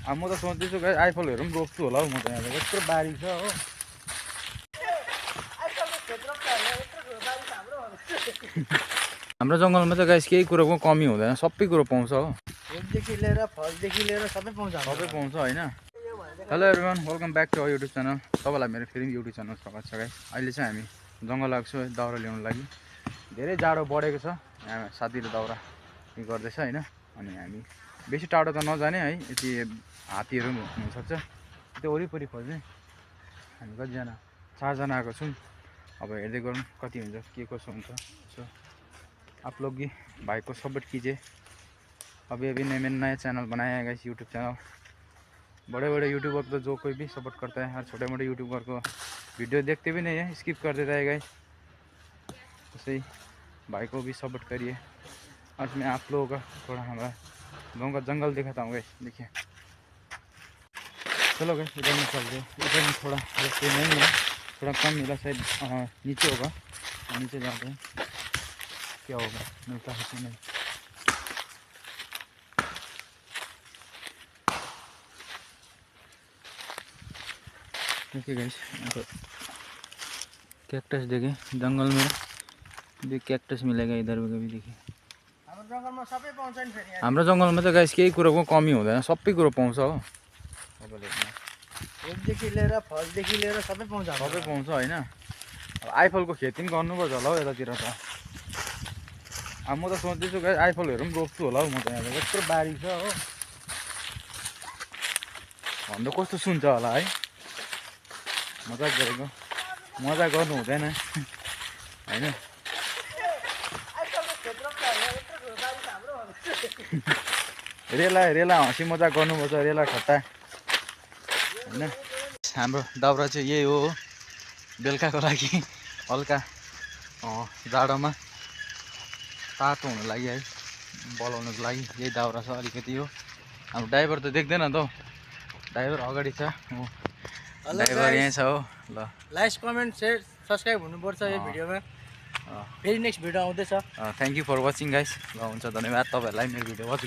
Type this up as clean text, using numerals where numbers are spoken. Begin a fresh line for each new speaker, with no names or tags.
अब म त सोच्दैछु गाइस आइफलहरू पनि रोप्छु होला हौ म त यहाँ यत्रो बारी छ हो। हाम्रो जङ्गलमा चाहिँ गाइस केही कुरोको कमी हुँदैन, सबै कुरो पाउँछ हो।
फुलदेखि लिएर फलदेखि लिएर सबै पाउँछ।
सबै पाउँछ होइन। Hello everyone, welcome back to our YouTube channel. तपाईँलाई मेरो फेरि युट्युब च्यानल स्वागत छ गाइस। अहिले चाहिँ हामी जङ्गल आएको छु दाउरा ल्याउनु लागि। धेरै जाडो बढेको छ, यहाँ साथीले दाउरा गर्दैछ होइन। अनि हामी बेसी टाढो त नजाने है, यति हात्तीहरू पनि हुनसक्छ त्यो वरिपरि खोज्ने। हामी कतिजना 4 जना आएको छौँ। अब हेर्दै गरौँ कति हुन्छ के कसो हुन्छ। सो आप लोग भी भाई को सपोर्ट कीजिए। अभी अभी मैंने नया चैनल बनाया है गाइस, यूट्यूब चैनल। बड़े बड़े यूट्यूबर तो जो कोई भी सपोर्ट करता है, हर छोटे मोटे यूट्यूबर को वीडियो देखते भी नहीं है, स्किप कर देता है गाइस। तो सही भाई को भी सपोर्ट करिए। आज मैं आप लोगों का थोड़ा हमारा गाँव का जंगल दिखाता हूँ गाइस। देखिए चलो गाइस, इधर में चल रहे। इधर में थोड़ा रास्ते नहीं मिला, थोड़ा कम मिला, शायद नीचे होगा। नीचे जाते हैं क्या होगा, मिलता है कि नहीं। देखिए गाइस, कैक्टस देखे जंगल में, भी कैक्टस मिलेगा इधर भी। देखिए हाम्रो जङ्गलमा चाहिँ गाइस केही कुरोको कमी हुँदैन, सबै कुरो पाउँछ हो।
फुलदेखि लिएर फलदेखि लिएर सबै पाउँछ।
सबै पाउँछ होइन। अब आइफलको खेती पनि गर्नुपर्छ होला हौ यतातिर त। अब म त सोच्दैछु गाइस आइफलहरू पनि रोप्छु होला हौ म त यहाँ यत्रो बारी छ हो। भन्दा कस्तो सुन्छ होला है, मजाक गरेको, मजा गर्नु हुँदैन होइन। रेला हँसी मजाक गर्नुपर्छ, रेला ठट्टा होइन। हाम्रो दाउरा चाहिँ यही हो, बेलुकाको लागि हल्का जाडोमा तातो हुनु लागि है, बलाउनुको लागि यही दाउरा छ अलिकति हो। हाम्रो ड्राइभर त देख्दैन त हौ, ड्राइभर अगाडि छ, ड्राइभर यहीँ छ हो। ल
लाइक कमेन्ट सेयर सब्सक्राइब हुनुपर्छ यो भिडियोमा। फेरि नेक्स्ट भिडियो आउँदैछ।
Thank you for watching guys. ल हुन्छ, धन्यवाद तपाईँहरूलाई मेरो भिडियो वाच